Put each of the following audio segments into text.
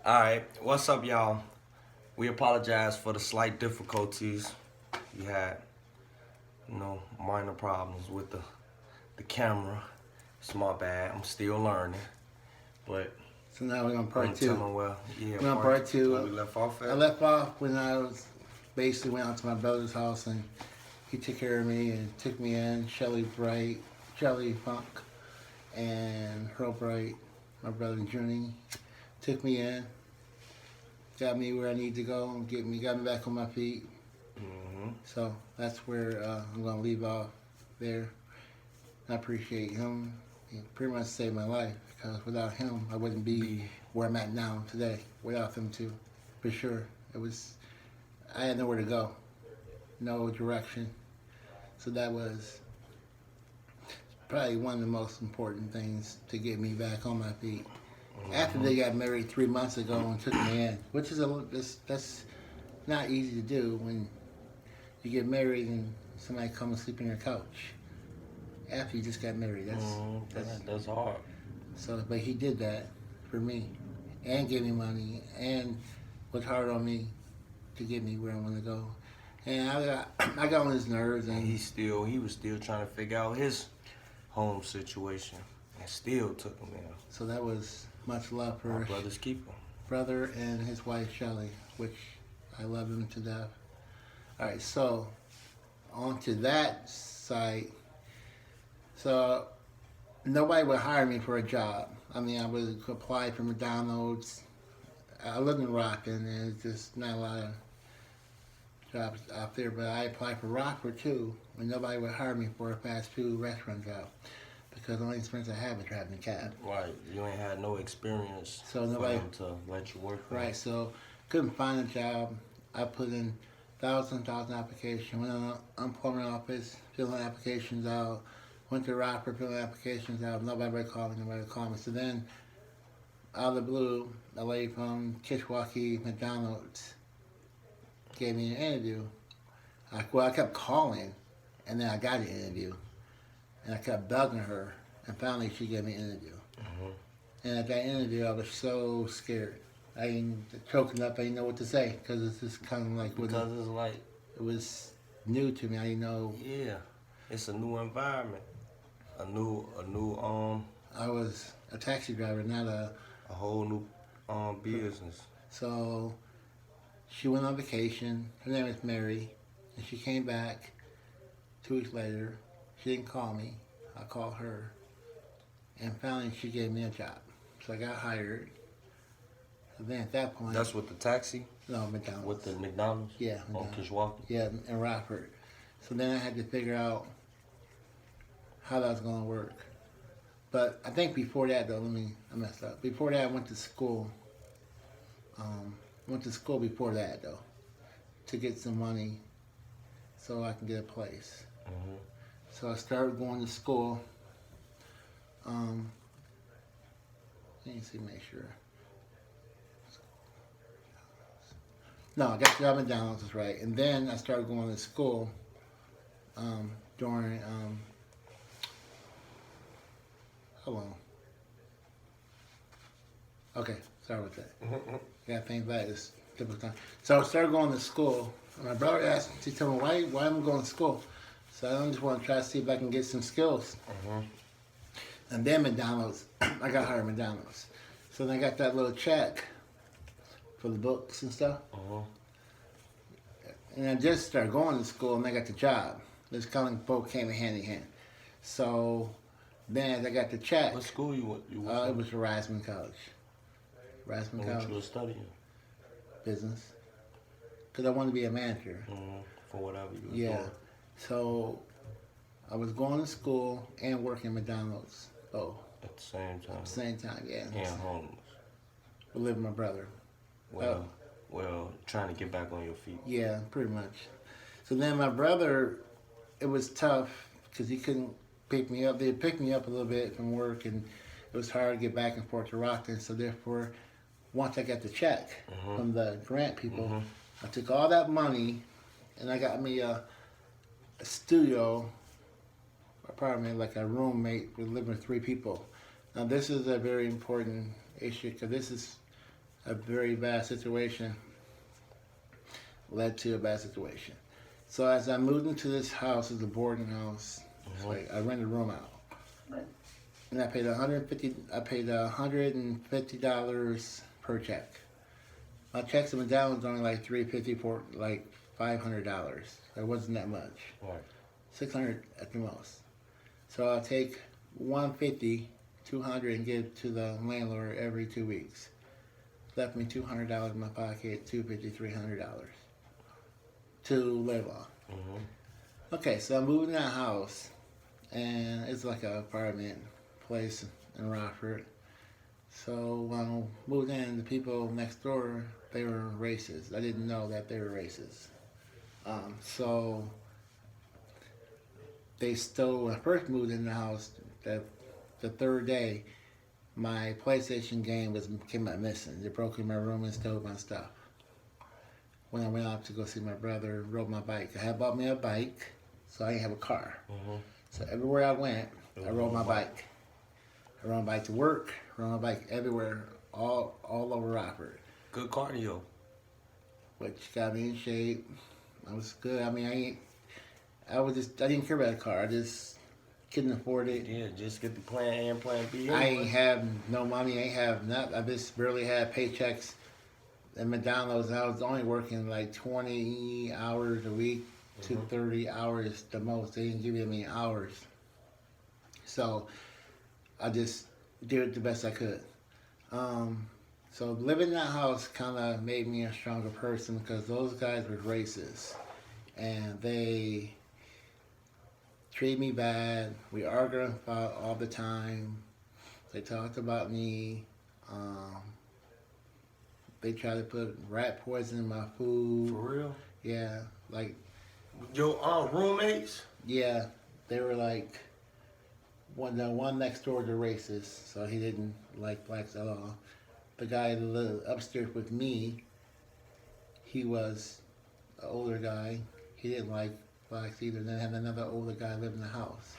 All right, what's up, y'all? We apologize for the slight difficulties. We had, minor problems with the camera. It's my bad. I'm still learning, but So now we're on I'm part two. telling well, yeah, We're on part where two. we left off I at. left off when I was basically went out to my brother's house and he took care of me and took me in. Shelly Funk, and Earl Bright, my brother Junie, took me in, got me where I need to go, and got me back on my feet. Mm-hmm. So that's where I'm gonna leave off there. I appreciate him. He pretty much saved my life because without him, I wouldn't be where I'm at now today. Without him too, for sure. I had nowhere to go, no direction. So that was probably one of the most important things to get me back on my feet. After they got married 3 months ago and took me in, which is that's not easy to do when you get married and somebody comes and sleep on your couch after you just got married. That's hard. So, but he did that for me, and gave me money, and was hard on me to get me where I want to go. And I got on his nerves, And and he was still trying to figure out his home situation, and still took him in. so that was much love for My our brother's keeper. brother and his wife Shelly, which I love him to death. All right, so on to that site. So nobody would hire me for a job. I mean, I would apply for McDonald's. I live in Rockland, and there's just not a lot of jobs out there. But I applied for Rockford too, and nobody would hire me for a fast food restaurant job because the only experience I had was driving a cab. Right, you ain't had no experience So for nobody, him to let you work. right? So couldn't find a job. I put in thousand applications. Went on the unemployment office, filling applications out. Went to Rockford, filling applications out. Nobody called me. Nobody called me. So then, out of the blue, a lady from Kishwaukee McDonald's gave me an interview. I kept calling, and then I got an interview, and I kept bugging her, and finally she gave me an interview. Mm-hmm. And at that interview, I was so scared. I ain't choking up. I didn't know what to say because it's just kind of like Because it's like, it was new to me. I didn't know. yeah, it's a new environment, a new I was a taxi driver, not a. a whole new business. So she went on vacation. Her name is Mary, and she came back 2 weeks later. She didn't call me. I called her, and finally she gave me a job. So I got hired. And then at that point, That's with the taxi, no McDonald's. with the McDonald's Yeah, on McDonald's. Kishwaukee. Yeah, in Rockford. So then I had to figure out how that was going to work. But I think before that, though, I messed up. Before that, I went to school. Went to school before that, though, to get some money so I can get a place. Mm-hmm. So I started going to school. Let me see, make sure. No, I got the job at McDonald's, is right. And then I started going to school during, how long? Okay, sorry about that. Mm-hmm. Yeah, I think that is typical time. So I started going to school. And my brother asked me, he told me, why am I going to school? So I just want to try to see if I can get some skills. Mm-hmm. And then McDonald's, I got hired at McDonald's. So then I got that little check for the books and stuff. Mm-hmm. And I just started going to school and I got the job. This kind of both came in hand in hand. So then as I got the check, What school you went? it was Risman College. Risman What College, you were studying? business. Because I wanted to be a manager. Mm-hmm. For whatever you was Yeah. doing. So I was going to school and working at McDonald's. Oh, At the same time. at the same time, yeah. And homeless. Living with my brother. Well, trying to get back on your feet. Yeah, pretty much. So then my brother, it was tough because he couldn't pick me up. They picked me up a little bit from work, and it was hard to get back and forth to Rockland. So therefore, once I got the check from the grant people, I took all that money, and I got me a studio apartment, like a roommate. We live with 3 people. Now this is a very important issue because this is a very bad situation led to a bad situation. So as I moved into this house, it's a boarding house. It's like I rented a room out, and I paid 150. I paid $150 per check. My checks went down was only like 350 for like $500. It wasn't that much. Right. 600 at the most. So I'll take 150, 200, and give to the landlord every 2 weeks. Left me $200 in my pocket, $250, $300 to live on. Okay, so I moved in that house, and it's like an apartment place in Rockford. So when I moved in, the people next door, they were racist. I didn't know that they were racist. So they stole, when I first moved in the house, the third day, my PlayStation game came out missing. They broke in my room and stole my stuff. When I went out to go see my brother, rode my bike. I had bought me a bike, so I didn't have a car. So everywhere I went, I rode my bike. I rode my bike to work, rode my bike everywhere, all over Rockford. Good cardio. Which got me in shape. I was good. I mean, I didn't care about a car. I just couldn't afford it. Yeah, just get the plan A and plan B. I ain't have no money. I ain't have nothing. I just barely had paychecks at McDonald's. And I was only working like 20 hours a week to 30 hours the most. They didn't give me many hours. So I just did it the best I could. So living in that house kind of made me a stronger person because those guys were racist. And they treated me bad. We argued about all the time. They talked about me. They tried to put rat poison in my food. For real? Yeah, like. Your roommates? Yeah, they were like. The one next door to racist, so he didn't like blacks at all. The guy that lived upstairs with me, he was an older guy. He didn't like blacks either. Then I had another older guy living in the house.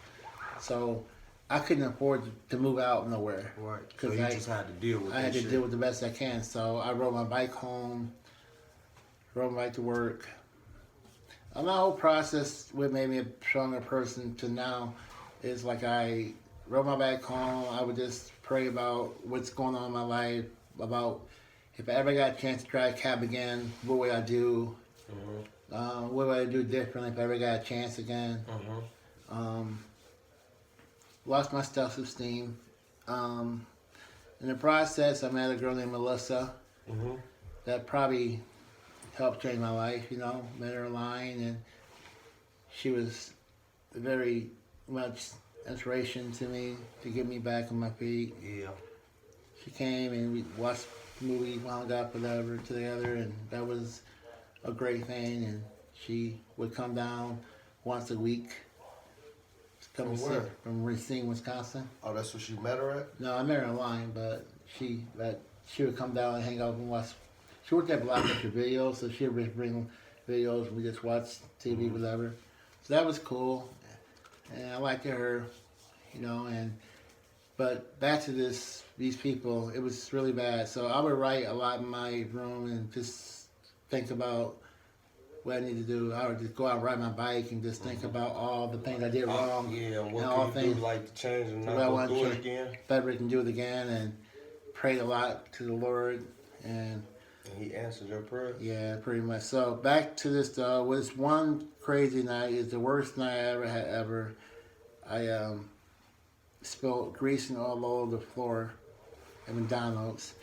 So I couldn't afford to move out nowhere. Right. So you just had to deal with it. I had to deal with the best I can. So I rode my bike home, rode my bike to work. My whole process, what made me a stronger person to now, is like I rode my bike home. I would just pray about what's going on in my life, about if I ever got a chance to try a cab again, what would I do? What would I do differently if I ever got a chance again? Lost my self-esteem. In the process, I met a girl named Melissa that probably helped change my life, you know. Met her online, and she was very much inspiration to me to get me back on my feet. Yeah. She came and we watched the movie, wound up whatever together, and that was a great thing. And she would come down once a week. From where? From Racine, Wisconsin. Oh, that's where she met her at? No, I met her online, but she would come down and hang out and watch. She worked at Blockbuster Videos, so she would bring videos and we just watch TV, whatever. So that was cool. And I liked her, you know, but back to these people, it was really bad. So I would write a lot in my room and just think about what I need to do. I would just go out and ride my bike and just think about all the things I did wrong. Yeah, and what all can you do like to change and not go do it again? Better can do it again, and prayed a lot to the Lord. And he answered your prayers? Yeah, pretty much. So back to this though, was one crazy night. It's the worst night I ever had. I spilled grease all over the floor at McDonald's,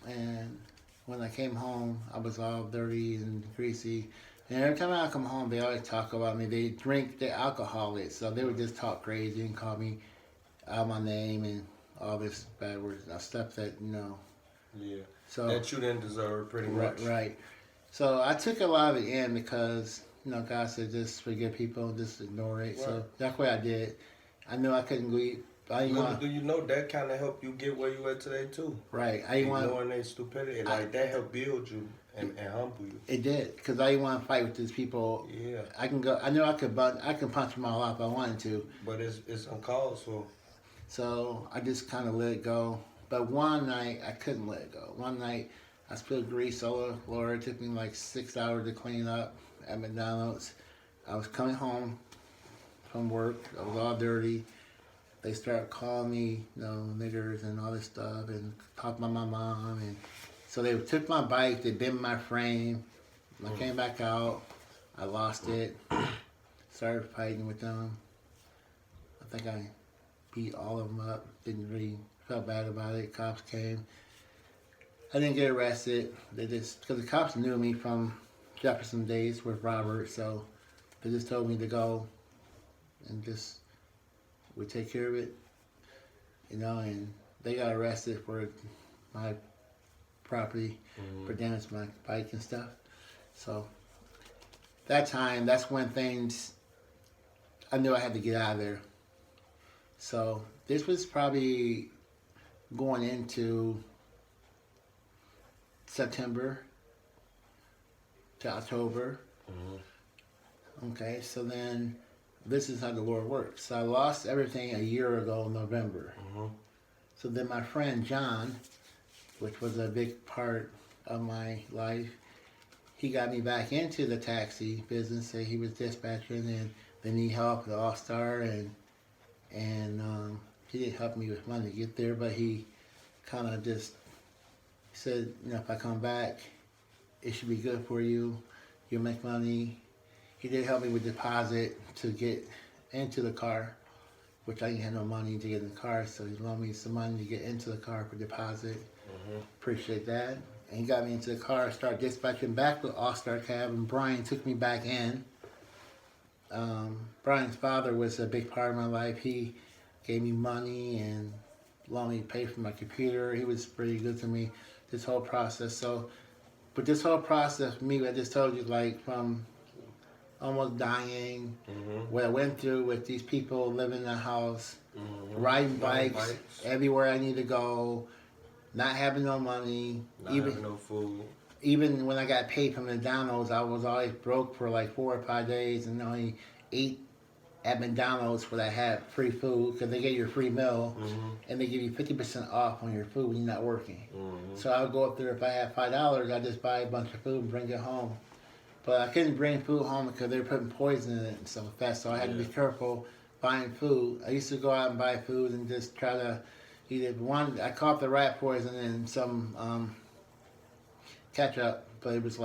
and when I came home, I was all dirty and greasy. And every time I come home, they always talk about me. They drink, they're alcoholics, so they would just talk crazy and call me out my name and all this bad words, stuff that, you know. Yeah. So that you didn't deserve, pretty much. Right. So I took a lot of it in because, you know, God said just forgive people and just ignore it. Right. So that's what I did. I knew I couldn't go eat. Do you know that kind of helped you get where you at today too? Right. I didn't want ignoring their stupidity. Like that helped build you and humble you. It did, because I didn't want to fight with these people. Yeah. I can go. I knew I could punch them all up if I wanted to. But it's uncalled for. So I just kind of let it go. But one night I couldn't let it go. One night I spilled grease all over the floor. It took me like 6 hours to clean up at McDonald's. I was coming home from work. I was all dirty. They started calling me, niggers and all this stuff, and talking about my mom. And so they took my bike. They bent my frame. I came back out. I lost it. Started fighting with them. I think I beat all of them up. Didn't really felt bad about it. Cops came. I didn't get arrested. They just because the cops knew me from Jefferson days with Robert, so they just told me to go and just we take care of it, And they got arrested for my property for damage to my bike and stuff. So that's when things I knew I had to get out of there. So this was probably going into September to October. Okay, so then this is how the Lord works. So I lost everything a year ago in November. So then my friend John, which was a big part of my life, he got me back into the taxi business. So he was dispatching and they need help with All-Star and he didn't help me with money to get there, but he kind of just said, if I come back, it should be good for you. You'll make money. He did help me with deposit to get into the car, which I didn't have no money to get in the car, so he loaned me some money to get into the car for deposit. Appreciate that. And he got me into the car, started dispatching back with All-Star Cab, and Brian took me back in. Brian's father was a big part of my life. He gave me money and allowed me to pay for my computer. He was pretty good to me this whole process. But this whole process for me, I just told you, like from almost dying, what I went through with these people living in the house, riding bikes everywhere I need to go, not having no money, not having no food. Even when I got paid from McDonald's, I was always broke for like 4 or 5 days and only ate at McDonald's where I had free food because they get you a free meal and they give you 50% off on your food when you're not working. So I would go up there if I had $5, I'd just buy a bunch of food and bring it home. But I couldn't bring food home because they were putting poison in it and stuff like that, so I had to be careful buying food. I used to go out and buy food and just try to I caught the rat poison and some ketchup, but it was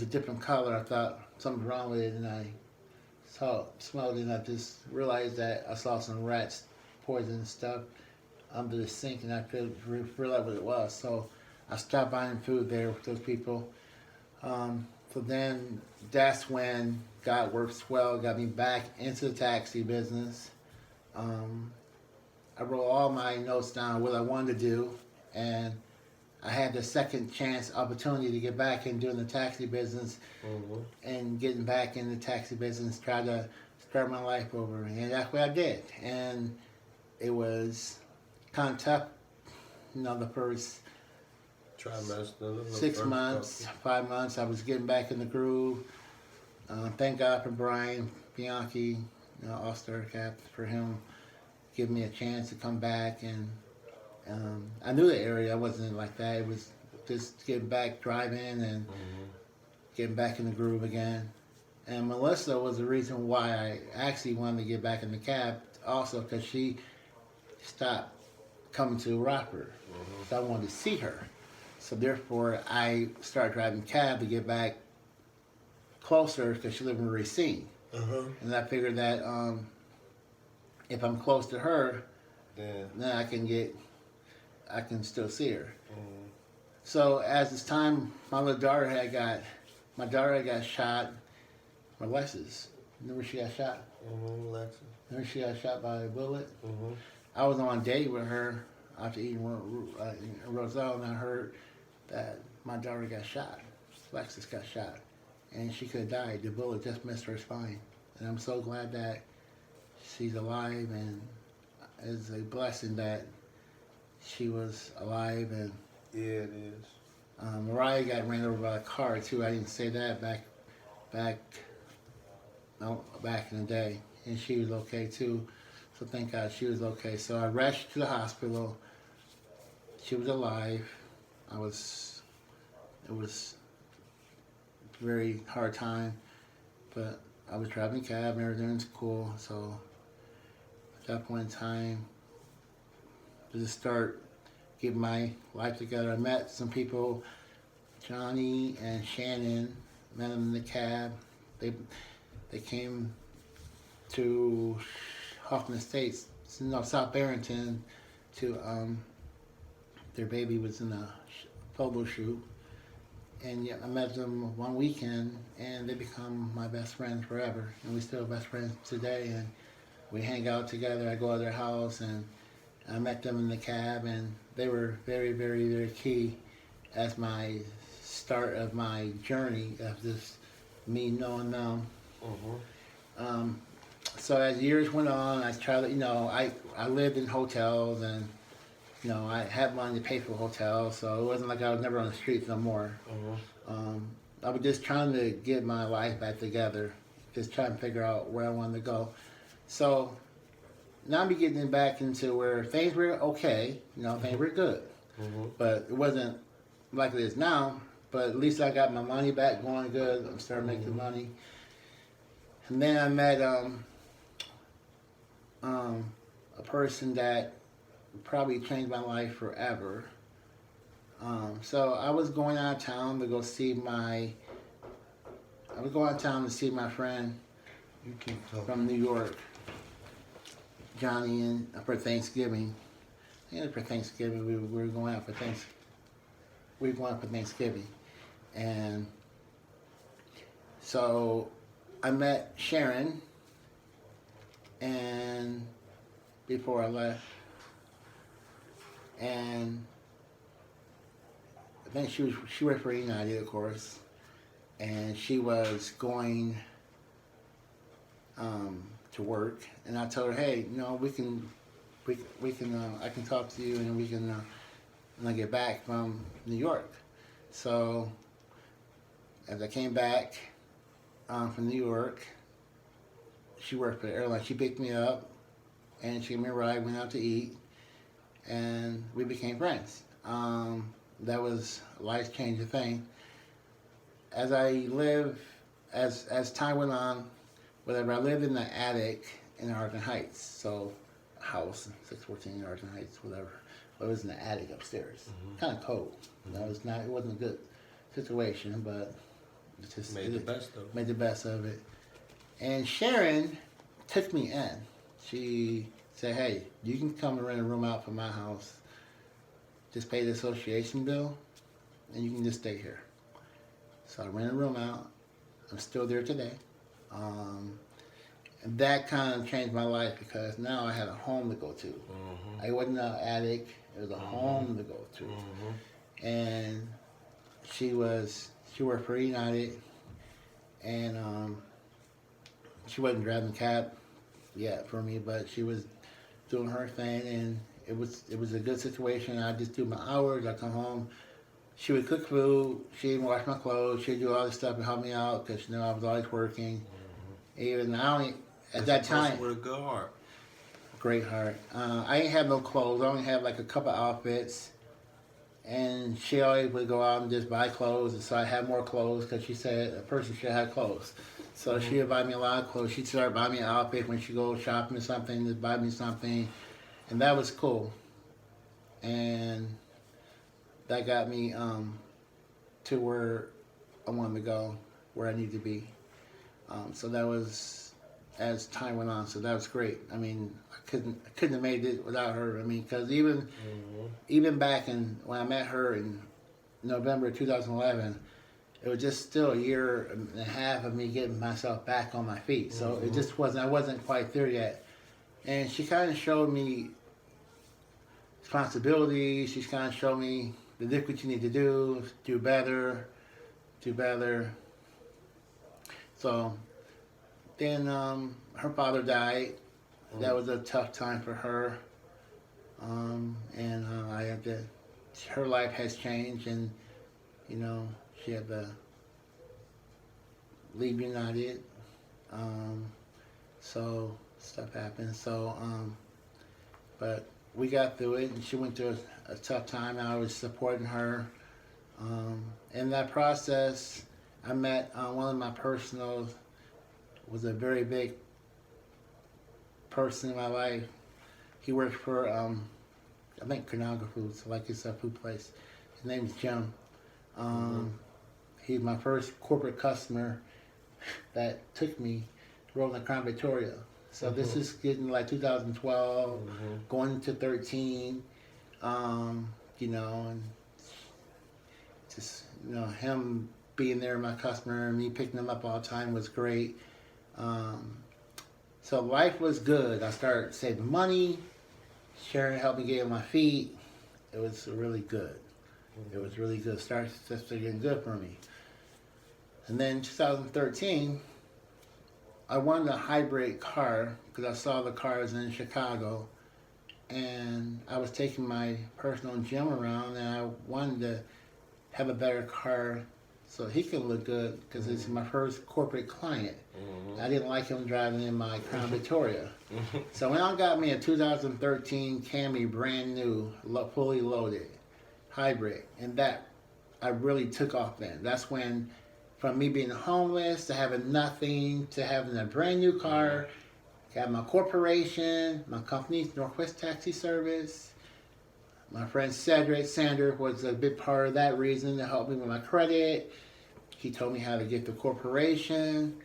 a different color. I thought something wrong with it, and I smelled it, and I just realized that I saw some rats poison stuff under the sink, and I couldn't realize what it was. So I stopped buying food there with those people. So then that's when God works well, got me back into the taxi business. I wrote all my notes down, what I wanted to do, and I had the second chance opportunity to get back in doing the taxi business and getting back in the taxi business, try to start my life over. And that's what I did. And it was kind of tough, the first 6 months, 5 months. I was getting back in the groove. Thank God for Brian Bianchi, All-Star Cap, for him giving me a chance to come back. And I knew the area. I wasn't like that. It was just getting back driving and getting back in the groove again. And Melissa was the reason why I actually wanted to get back in the cab also, because she stopped coming to Rockford. So I wanted to see her. So therefore, I started driving cab to get back closer because she lived in Racine. And I figured that if I'm close to her, then I can still see her. So as this time, my daughter had got shot. Alexis, remember she got shot? Alexis. Remember she got shot by a bullet? I was on a date with her after eating Roselle, and I heard that my daughter got shot. Alexis got shot, and she could have died. The bullet just missed her spine. And I'm so glad that she's alive, and it's a blessing that she was alive. And yeah, it is. Mariah got ran over by a car too. I didn't say that back in the day, and she was okay too. So thank God she was okay. So I rushed to the hospital. She was alive. It was a very hard time, but I was driving cab and everything was cool. So at that point in time, to just start getting my life together. I met some people, Johnny and Shannon, met them in the cab. They came to Hoffman Estates, no, South Barrington, to their baby was in a photo shoot, and yeah, I met them one weekend, and they become my best friends forever, and we still best friends today, and we hang out together. I go to their house, and I met them in the cab, and they were very, very, very key as my start of my journey of this me knowing them. Um, so as years went on, I tried to, I lived in hotels, and I had money to pay for hotels, so it wasn't like I was never on the streets no more. I was just trying to get my life back together, just trying to figure out where I wanted to go. So now I'm getting back into where things were okay, things were good, but it wasn't like it is now. But at least I got my money back going good. I'm starting making money. And then I met a person that probably changed my life forever. So I was going out of town to go see my friend You keep talking. from New York, Johnny, and for Thanksgiving. For Thanksgiving, we were going out for Thanksgiving, and so I met Sharon, and before I left, and I think she worked for United, of course, and she was going to work, and I told her, hey, I can talk to you, and we can when I get back from New York. So as I came back from New York, she worked for the airline. She picked me up, and she gave me a ride. Went out to eat, and we became friends. That was a life-changing thing. As time went on, whatever, I lived in the attic in Arlington Heights. So a house, 614 Arlington Heights, whatever. But it was in the attic upstairs. Kind of cold. It wasn't a good situation, but it just Made the best of it. Made the best of it. And Sharon took me in. She said, hey, you can come and rent a room out for my house. Just pay the association bill, and you can just stay here. So I rented a room out. I'm still there today. And that kind of changed my life because now I had a home to go to. I wasn't an attic. It was a home to go to. And she worked for United, and she wasn't driving cab yet for me, but she was doing her thing, and it was a good situation. I just do my hours. I come home. She would cook food. She'd wash my clothes. She'd do all this stuff and help me out because she knew I was always working. Even at that time, With a good heart. great heart. I didn't have no clothes. I only had like a couple outfits, and she always would go out and just buy clothes. And so I had more clothes because she said a person should have clothes. So she would buy me a lot of clothes. She'd start buying me an outfit when she go shopping or something. Just buy me something, and that was cool. And that got me to where I wanted to go, where I need to be. So that was as time went on. So that was great. I mean, I couldn't have made it without her. I mean, because even back when I met her in November 2011, it was just still a year and a half of me getting myself back on my feet. So it just wasn't. I wasn't quite there yet. And she kind of showed me responsibility. She's kind of showed me this what you need to do better. So then her father died. That was a tough time for her. And her life has changed, and she had to leave United. So stuff happened. So, but we got through it, and she went through a tough time, and I was supporting her. In that process, I met one of my personal, was a very big person in my life. He worked for, I think, Conagra Foods, like it's a food place. His name's Jim. He's my first corporate customer that took me to Rolling Crown Victoria. So this is getting like 2012, going into 13, you know, and just, you know, him being there, my customer, and me picking him up all the time was great. So life was good. I started saving money. Sharon helped me get on my feet. It was really good. It was really good. Started getting good for me. And then 2013, I wanted a hybrid car because I saw the cars in Chicago, and I was taking my personal gym around, and I wanted to have a better car so he could look good because it's my first corporate client. I didn't like him driving in my Crown Victoria. So when I got me a 2013 Camry, brand new, fully loaded, hybrid, and that I really took off then. That's when, from me being homeless to having nothing to having a brand new car, got my corporation, my company, Northwest Taxi Service. My friend Sander was a big part of that reason to help me with my credit. He told me how to get the corporation.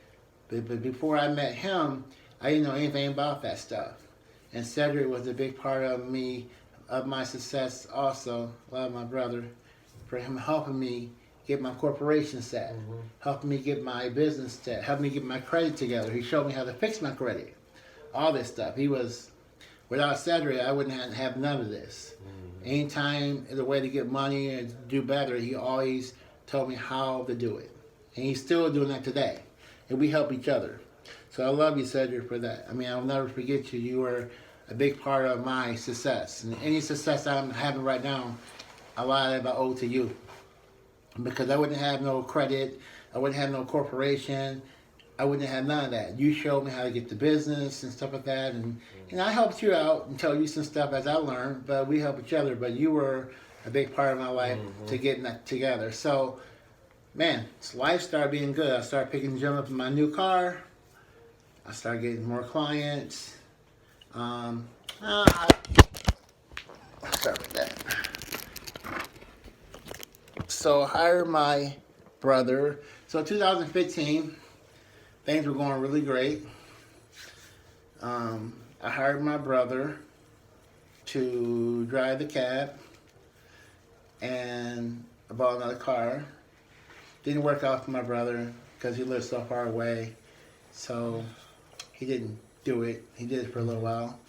But before I met him, I didn't know anything about that stuff. And Cedric was a big part of me, of my success also, love my brother, for him helping me get my corporation set, helping me get my business set, helping me get my credit together. He showed me how to fix my credit, all this stuff. He was, without Cedric, I wouldn't have none of this. Anytime the way to get money and do better, he always told me how to do it. And he's still doing that today. And we help each other. So I love you, Cedric, for that. I mean, I'll never forget you. You were a big part of my success. And any success I'm having right now, a lot of it I owe to you. Because I wouldn't have no credit. I wouldn't have no corporation. I wouldn't have none of that. You showed me how to get the business and stuff like that. And I helped you out and tell you some stuff as I learned. But we help each other. But you were a big part of my life to getting that together. So, man, life started being good. I started picking Jim up in my new car. I started getting more clients. Sorry about that. So I hired my brother. So 2015, things were going really great. I hired my brother to drive the cab, and I bought another car. Didn't work out for my brother because he lived so far away, so he didn't do it. He did it for a little while.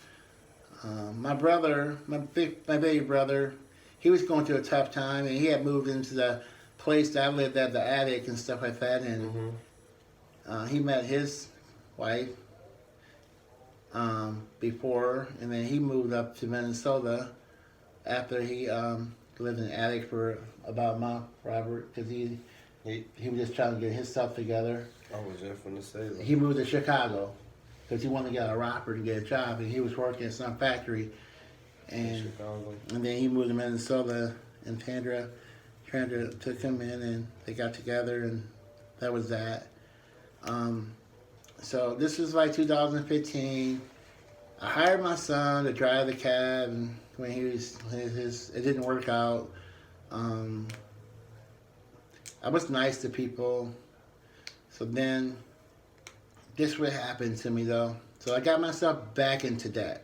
My brother, my baby brother, he was going through a tough time, and he had moved into the place that I lived at, the attic and stuff like that, and he met his wife before, and then he moved up to Minnesota after he lived in the attic for about a month, Robert, because he was just trying to get his stuff together. I was just going to say that. He moved to Chicago because he wanted to get a rapper to get a job, and he was working at some factory. And then he moved to Minnesota, and Tandra took him in, and they got together, and that was that. So this was like 2015. I hired my son to drive the cab, and when he was it didn't work out. I was nice to people. So then this would happen to me though. So I got myself back into debt.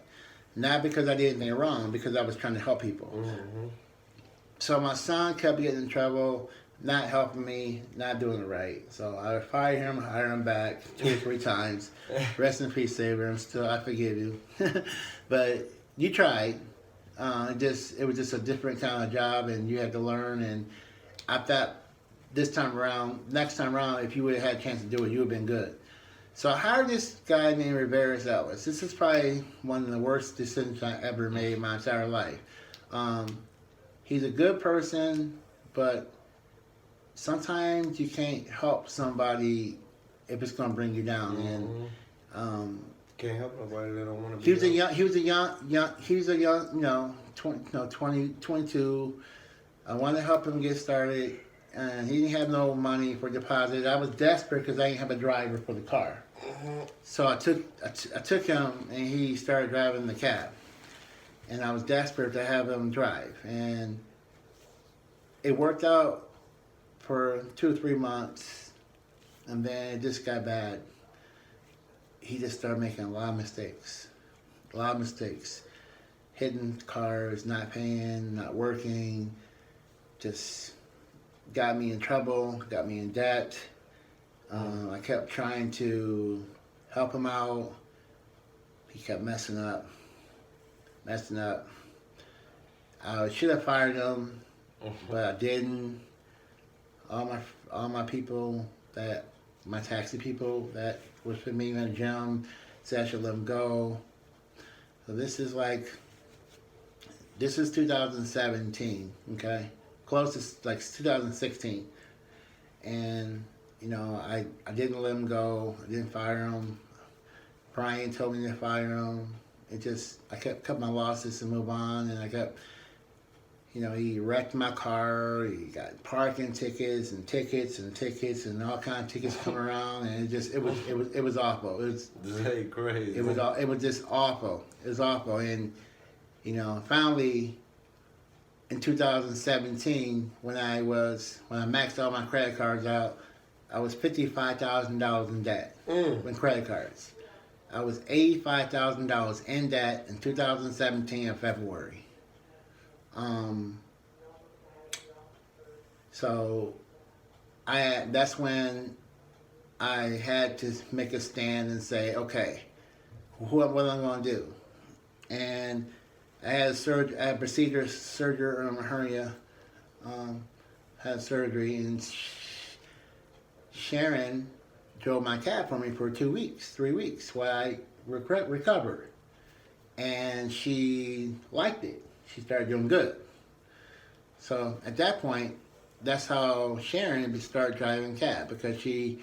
Not because I did anything wrong, because I was trying to help people. So my son kept getting in trouble, not helping me, not doing it right. So I fired him, hired him back 2 or 3 times. Rest in peace, Savior. I forgive you. But you tried. It was just a different kind of job, and you had to learn. And I thought next time around, if you would have had a chance to do it, you would have been good. So I hired this guy named Rivera Ellis. This is probably one of the worst decisions I ever made in my entire life. He's a good person, but sometimes you can't help somebody if it's going to bring you down. And Can't help nobody that don't want to be. He was a young, he was a young, 22. I wanted to help him get started, and he didn't have no money for deposit. I was desperate because I didn't have a driver for the car. So I took him, and he started driving the cab. And I was desperate to have him drive, and it worked out for 2 or 3 months, and then it just got bad. He just started making a lot of mistakes. Hitting cars, not paying, not working, just got me in trouble, got me in debt. I kept trying to help him out. He kept messing up. I should have fired him, but I didn't. All my people my taxi people that was with me in the gym said I should let him go. So this is 2017, okay? Close to like 2016. And, I didn't let him go. I didn't fire him. Brian told me to fire him. I kept cutting my losses and move on, and I kept, he wrecked my car. He got parking tickets and all kinds of tickets come around, and it was awful. It was crazy. It was just awful. It was awful, and finally in 2017 when I maxed all my credit cards out, I was $55,000 in debt with credit cards. I was $85,000 in debt in 2017 in February. So that's when I had to make a stand and say, okay, what am I going to do? And I had surgery on my hernia, had surgery, and Sharon drove my cab for me for 3 weeks while I recovered. And she liked it. She started doing good. So at that point, that's how Sharon started driving cab, because she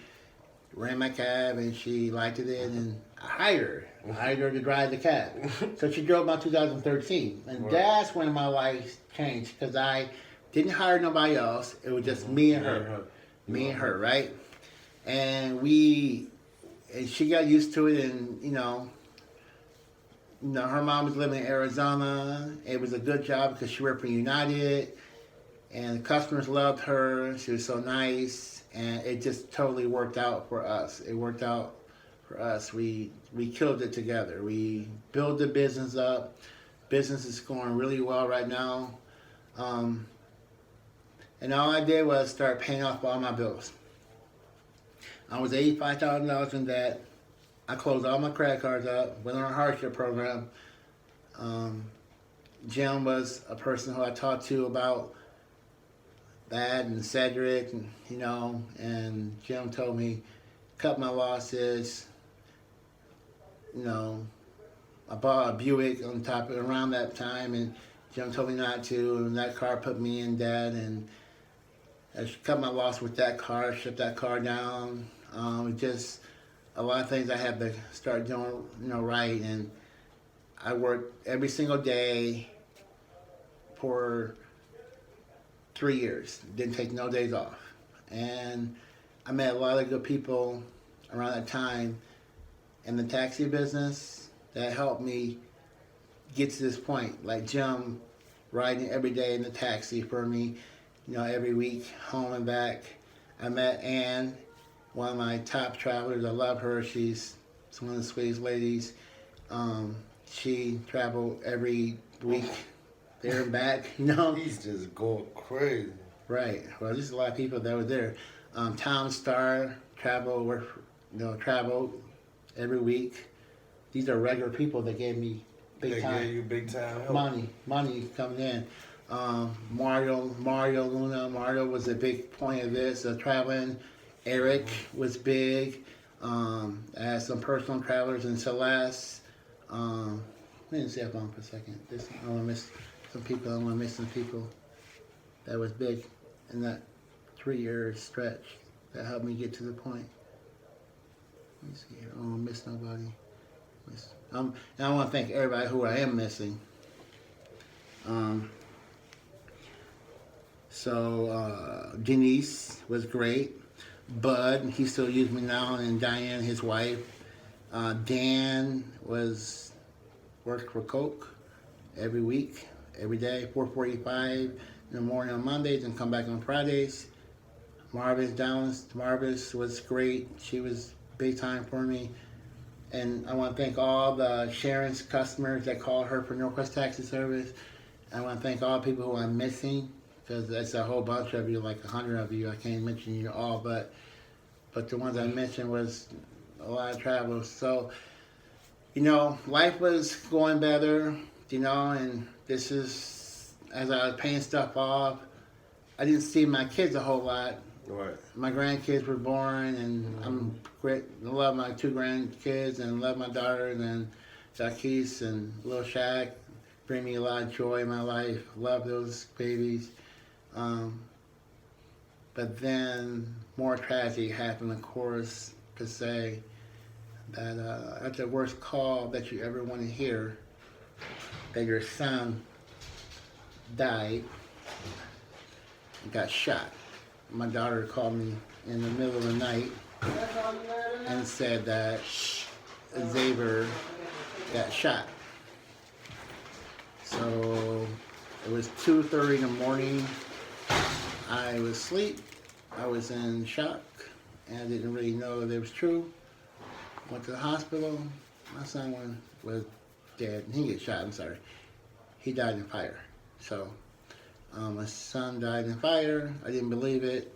ran my cab and she liked it, and I hired her to drive the cab. So she drove about 2013. And that's when my life changed, because I didn't hire nobody else. It was just me and her. Me and her, right? And she got used to it, and her mom was living in Arizona. It was a good job because she worked for United, and the customers loved her. She was so nice, and it just totally worked out for us. It worked out for us. We killed it together. We built the business up. Business is going really well right now. And all I did was start paying off all my bills. I was $85,000 in debt. I closed all my credit cards up, went on a hardship program. Jim was a person who I talked to about that, and Cedric, and Jim told me, cut my losses. I bought a Buick around that time, and Jim told me not to, and that car put me in debt, and I cut my loss with that car, shut that car down. Just a lot of things I had to start doing, right. And I worked every single day for 3 years. Didn't take no days off. And I met a lot of good people around that time in the taxi business that helped me get to this point. Like Jim riding every day in the taxi for me, every week, home and back. I met Ann, one of my top travelers. I love her. She's one of the sweetest ladies. She traveled every week there and back, He's just going crazy. Right. Well, there's a lot of people that were there. Tom Starr traveled every week. These are regular people that gave me big time help. Money coming in. Mario Luna. Mario was a big point of this, traveling. Eric was big. I had some personal travelers in Celeste. Let me see up on for a second. I don't want to miss some people. I don't want to miss some people. That was big in that 3-year stretch that helped me get to the point. Let me see here. I don't want to miss nobody. And I want to thank everybody who I am missing. Um, Denise was great. Bud, he still uses me now, and Diane, his wife. Dan worked for Coke every week, every day, 4:45 in the morning on Mondays, and come back on Fridays. Marvis was great. She was big time for me. And I want to thank all the Sharon's customers that called her for Northwest Taxi Service. I want to thank all the people who I'm missing, because that's a whole bunch of you, like 100 of you. I can't mention you all, but the ones I mentioned was a lot of travelers. So, life was going better, and this is, as I was paying stuff off, I didn't see my kids a whole lot. Right. My grandkids were born, and I'm great. I love my 2 grandkids, and love my daughters, and Jaquise and Lil Shaq. Bring me a lot of joy in my life. Love those babies. But then more tragedy happened, of course, to say that that's the worst call that you ever want to hear, that your son died and got shot. My daughter called me in the middle of the night and said that Xavier got shot. So it was 2:30 in the morning. I was asleep. I was in shock, and I didn't really know if it was true. Went to the hospital. My son was dead. He didn't get shot, I'm sorry. He died in fire. So my son died in fire. I didn't believe it.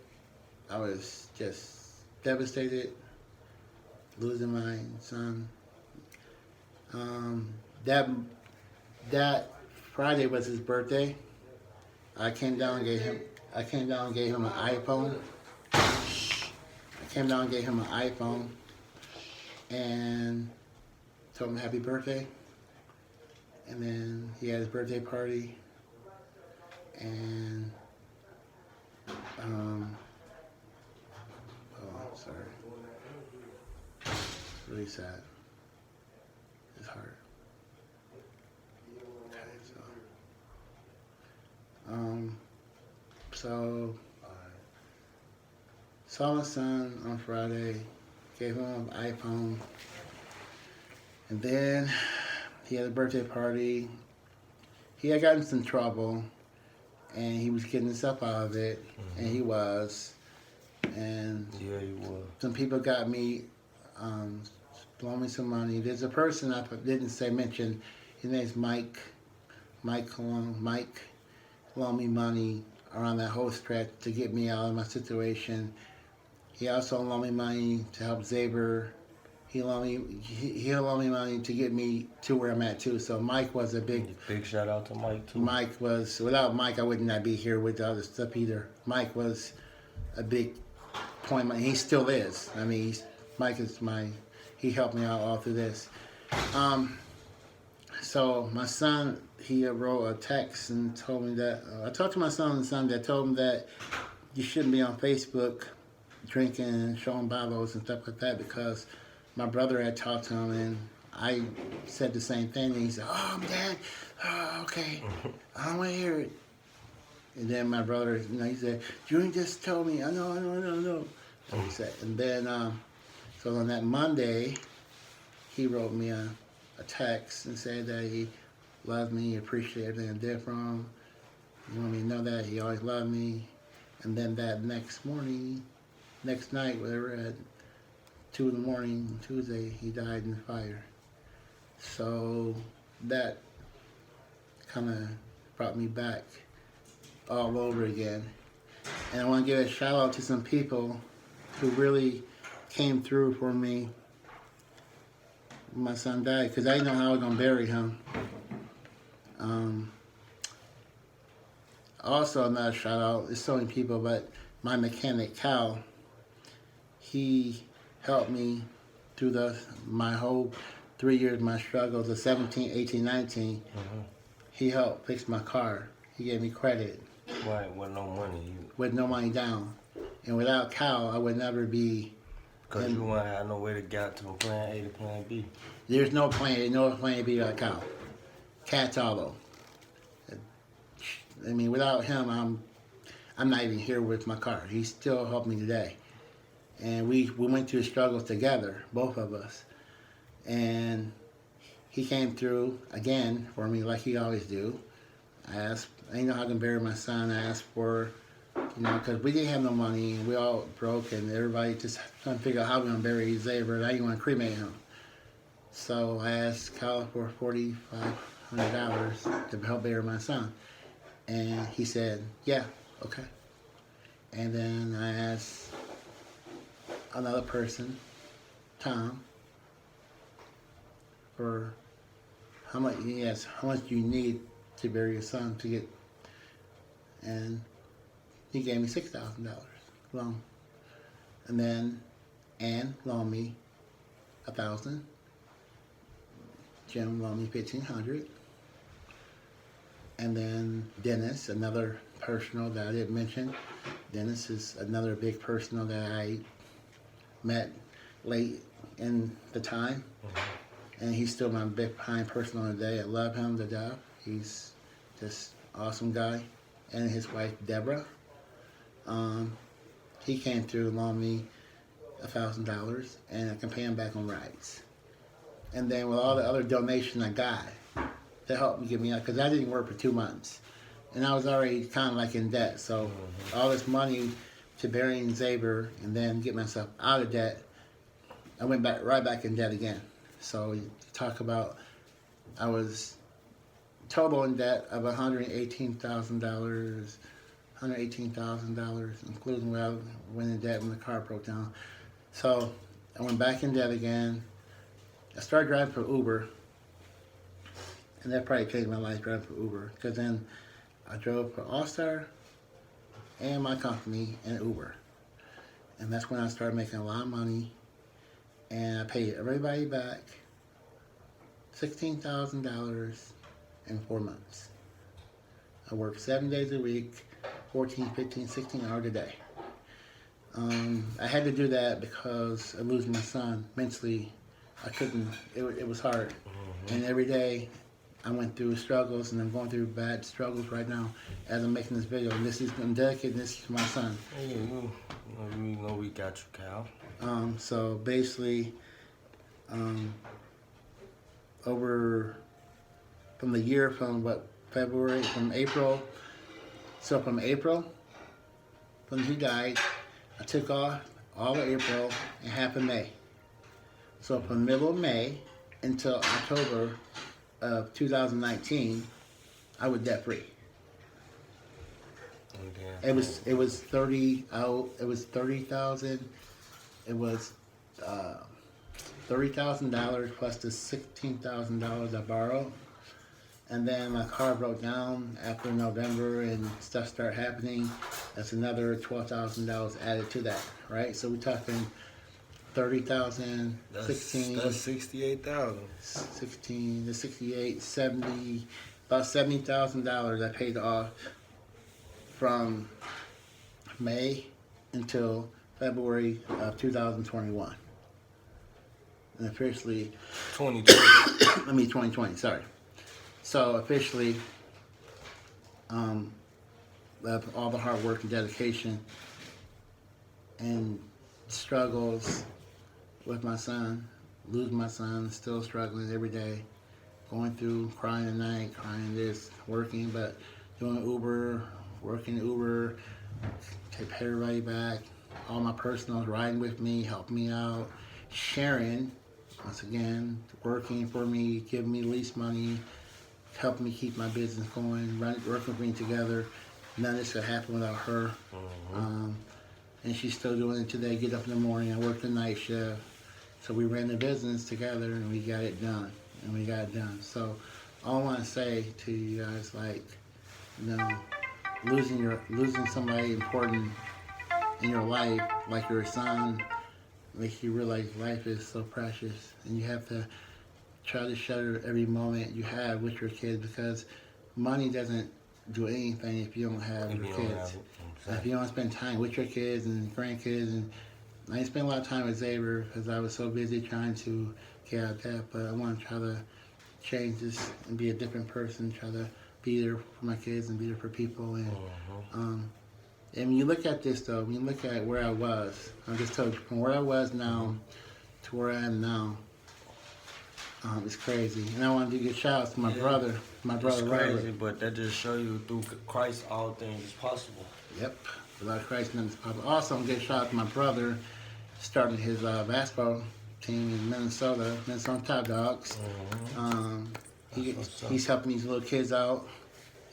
I was just devastated, losing my son. That Friday was his birthday. I came down and gave him an iPhone. And told him happy birthday. And then he had his birthday party. And sorry. It's really sad. It's hard. Okay, so saw my son on Friday, gave him an iPhone, and then he had a birthday party. He had gotten some trouble, and he was getting himself out of it, and he was. And yeah, he was. Some people got me, loaned me some money. There's a person I didn't mention. His name's Mike. Mike loaned me money around that whole stretch to get me out of my situation. He also loaned me money to help Xavier. He'll loan me money to get me to where I'm at too. So Mike was a big shout out to Mike too. Without Mike, I would not be here with the other stuff either. Mike was a big point. He still is. I mean, he helped me out all through this. So my son, he wrote a text and told me that, I talked to my son on Sunday, told him that you shouldn't be on Facebook drinking and showing Bibles and stuff like that, because my brother had talked to him, and I said the same thing, and he said, "Oh, Dad, okay, I don't want to hear it." And then my brother, he said, "You just told me, I know. So he said, and then, so on that Monday, he wrote me a text and said that he loved me, he appreciated everything I did for him. He wanted me to know that he always loved me. And then that next night, whatever, at 2 in the morning, Tuesday, he died in the fire. So that kind of brought me back all over again. And I want to give a shout out to some people who really came through for me when my son died, because I didn't know how I was going to bury him. Also, another shout out, there's so many people, but my mechanic, Cal, he helped me through my whole 3 years, my struggles of 17, 18, 19. He helped fix my car. He gave me credit. Right, with no money. With no money down. And without Cal, I would never be Because you won't have no way to get from plan A to plan B. There's no plan B like Kyle. Cat's all. I mean, without him, I'm not even here with my car. He still helped me today, and we went through struggles together, both of us, and he came through again for me like he always do. I didn't know how I can bury my son. I asked for, because we didn't have no money, and we all broke, and everybody just trying to figure out how we're gonna bury Xavier. And I didn't want to cremate him, so I asked Kyle for $4,500 to help bury my son. And he said, yeah, okay. And then I asked another person, Tom, for how much do you need to bury your son to get, and he gave me $6,000 loan. And then Ann loaned me $1,000. Jim loaned me $1,500. And then Dennis, another personal that I didn't mention. Dennis is another big personal that I met late in the time. And he's still my big behind personal today. I love him to death. He's just awesome guy. And his wife, Deborah. He came through and loaned me $1,000, and I can pay him back on rides. And then with all the other donations I got, to help me get me out, because I didn't work for 2 months, and I was already kind of like in debt. So all this money to burying Xavier and then get myself out of debt, I went right back in debt again. So you talk about, I was total in debt of $118,000, including when I went in debt when the car broke down. So I went back in debt again. I started driving for Uber. And that probably changed my life, driving for Uber. Because then I drove for All-Star and my company and Uber. And that's when I started making a lot of money. And I paid everybody back $16,000 in 4 months. I worked 7 days a week, 14, 15, 16 hours a day. I had to do that because of losing my son. Mentally, I couldn't, it was hard. And every day, I went through struggles, and I'm going through bad struggles right now as I'm making this video. And I'm dedicating this to my son. Hey, you know we got you, Cal. So basically, over from the year from February, from April. So from April, when he died, I took off all of April and half of May. So from middle of May until October of 2019, I was debt free. Okay. It was 30 out. It was 30,000. It was $30,000 plus the $16,000 I borrowed, and then my car broke down after November and stuff started happening. That's another $12,000 added to that, right? So we're talking 30,000, 16. That's 68,000. 16 to 68, 70, about $70,000 I paid off from May until February of 2021. And officially, 2020. 2020, sorry. So officially, all the hard work and dedication and struggles with my son, losing my son, still struggling every day, going through, crying at night, crying this, working, but doing Uber, working Uber, to pay everybody back, all my personals riding with me, helping me out, sharing, once again, working for me, giving me lease money, helping me keep my business going, working with me together. None of this could happen without her. And she's still doing it today. Get up in the morning, I work the night shift. So we ran the business together and we got it done. So all I want to say to you guys, losing somebody important in your life, like your son, makes you realize life is so precious, and you have to try to share every moment you have with your kids, because money doesn't do anything if you don't have your kids. If you don't spend time with your kids and grandkids and I didn't spend a lot of time with Xavier because I was so busy trying to get out of that. But I want to try to change this and be a different person. Try to be there for my kids and be there for people. And when you look at this though, when you look at where I was, I just told you from where I was now to where I am now. It's crazy, and I wanted to give shout outs to my brother, It's crazy, Robert. but that just show you through Christ all things is possible. Yep, without Christ, nothing's possible. Also, I'm gonna give shout out to my brother, starting his basketball team in Minnesota Top Dogs. He's helping these little kids out.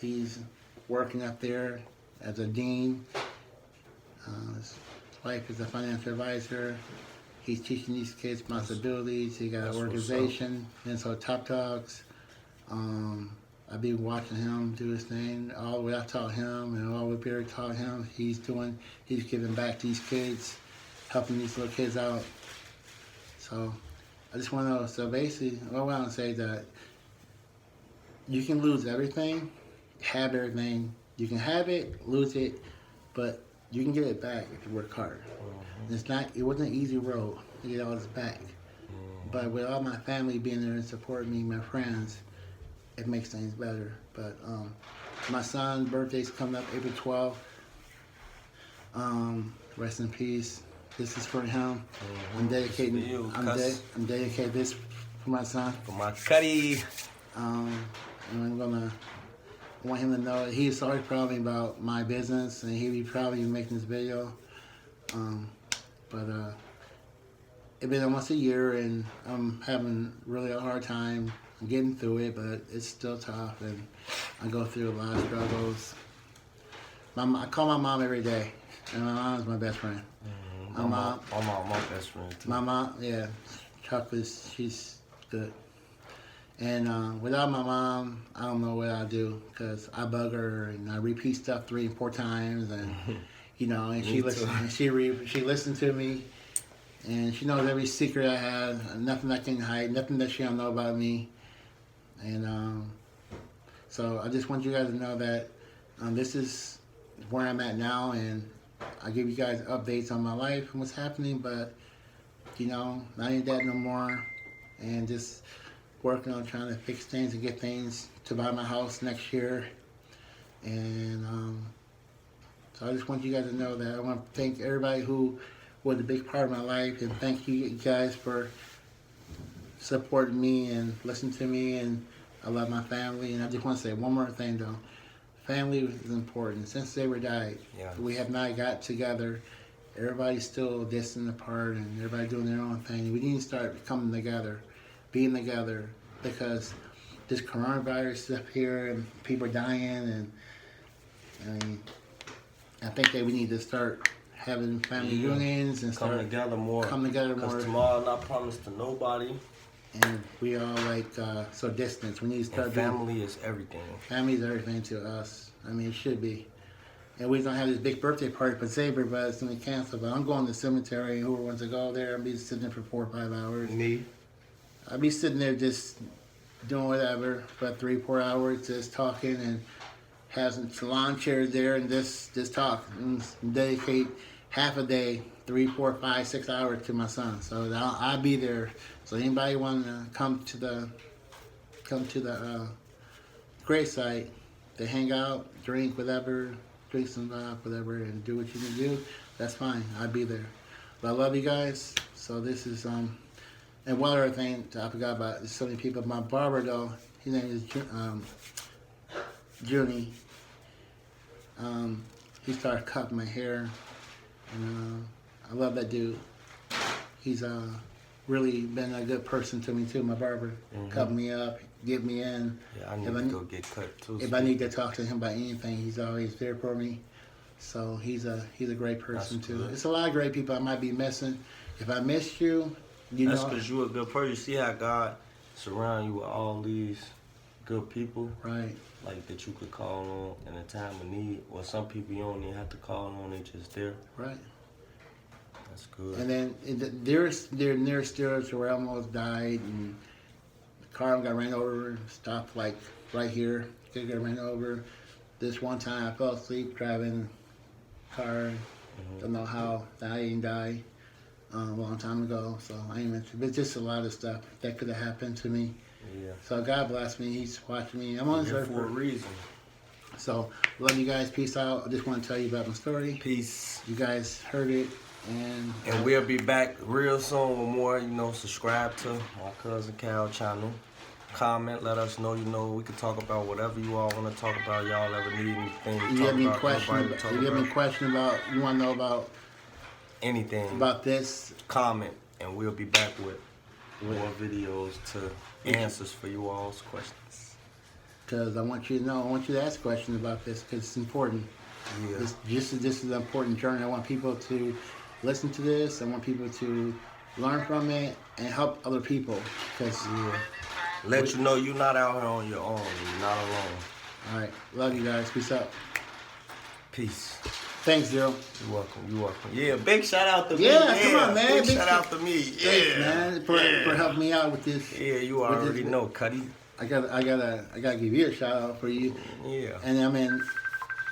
He's working up there as a dean. His wife is a financial advisor. He's teaching these kids responsibilities. He got an organization, Minnesota Top Dogs. I've been watching him do his thing. All the way I taught him and all the way Barry taught him, he's giving back to these kids, helping these little kids out. So I just want to know, so basically, what I want to say is that you can lose everything, have everything. You can have it, lose it, but you can get it back if you work hard. It wasn't an easy road to get all this back. But with all my family being there and supporting me, my friends, it makes things better. But my son's birthday's coming up April 12th. Rest in peace. This is for him. I'm dedicating. I'm dedicating this for my son. For my Cuddy. And I want him to know that he's always proud of me about my business, and he'll be proud of me making this video. But it's been almost a year, and I'm having really a hard time getting through it, but it's still tough, and I go through a lot of struggles. I call my mom every day, and my mom is my best friend. My mom, my best friend too. My mom, yeah, Chocolate, she's good. And without my mom, I don't know what I'd do, because I bug her and I repeat stuff 3 and 4 times, and and she listens. She listens to me, and she knows every secret I have, nothing I can hide, nothing that she don't know about me. And so I just want you guys to know that this is where I'm at now, and I give you guys updates on my life and what's happening. But not ain't that no more, and just working on trying to fix things and get things to buy my house next year. And so I just want you guys to know that I want to thank everybody who was a big part of my life, and thank you guys for supporting me and listening to me, and I love my family. And I just want to say one more thing though. Family is important. Since Xavier died, we have not got together. Everybody's still distant apart, and everybody doing their own thing. We need to start coming together, being together, because this coronavirus stuff here, and people are dying, and I think that we need to start having family reunions and come together more. Because tomorrow not promised to nobody. And we all so distant. We need to start. Family is everything. Family is everything to us. I mean, it should be. And we don't have this big birthday party for Xavier, but it's going to cancel. But I'm going to the cemetery, and whoever wants to go there, I'll be sitting there for 4 or 5 hours. Me? I'll be sitting there just doing whatever for 3 or 4 hours, just talking, and have some lawn chairs there, and just talk and dedicate half a day, 3, 4, 5, 6 hours to my son. So I'll be there. So anybody want to come to the grave site to hang out, drink whatever, drink some whatever, and do what you need to do, that's fine. I'll be there. But I love you guys. So this is and one other thing I forgot about. There's so many people. My barber though, his name is Junie. He started cutting my hair, and I love that dude. He's really been a good person to me too. My barber cut me up, get me in. Yeah, I need to go get cut too. If I need to talk to him about anything, he's always there for me. So he's a great person too. Good. It's a lot of great people I might be missing. If I missed you, that's because you're a good person. You see how God surround you with all these good people, right? Like that you could call on in a time of need. Or some people you don't even have to call on; they just there. Right. That's good. And then there near stairs where I almost died, and the car got ran over, stopped like right here. It got ran over. This one time I fell asleep driving the car. Don't know how I didn't die. a long time ago, so I ain't mentioned. But just a lot of stuff that could have happened to me. Yeah. So God bless me. He's watching me. I'm on this earth For a reason. So love you guys. Peace out. I just want to tell you about my story. Peace. You guys heard it, and we'll be back real soon with more. You know, subscribe to my cousin Cal channel. Comment, let us know. You know, we can talk about whatever you all want to talk about. Y'all ever need anything to you talk have any about? question? You have any question about? You want to know about anything about this? Comment, and we'll be back with more videos to answers for you all's questions. Because I want you to know, I want you to ask questions about this because it's important. Yeah. This is an important journey. I want people to listen to this. I want people to learn from it and help other people. Because let you know you're not out here on your own. You're not alone. All right. Love you guys. Peace out. Peace. Thanks, Zero. You're welcome. You're welcome. Yeah, big shout out to me. Yeah, come on, man. Big shout out to me. Thanks, man, for helping me out with this. Yeah, you already know, Cuddy. I gotta give you a shout out for you. Yeah. And I mean,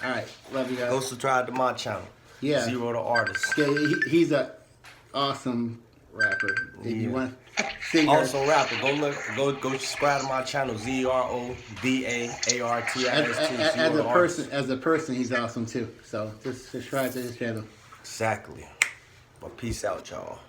all right. Love you guys. Go subscribe to my channel. Yeah. Zero the Artist. Yeah, he's a awesome rapper. If you want singer. Awesome rapper. Go subscribe to my channel. ZROBAARTIST. As a person, he's awesome too. So just subscribe to his channel. Exactly. But peace out, y'all.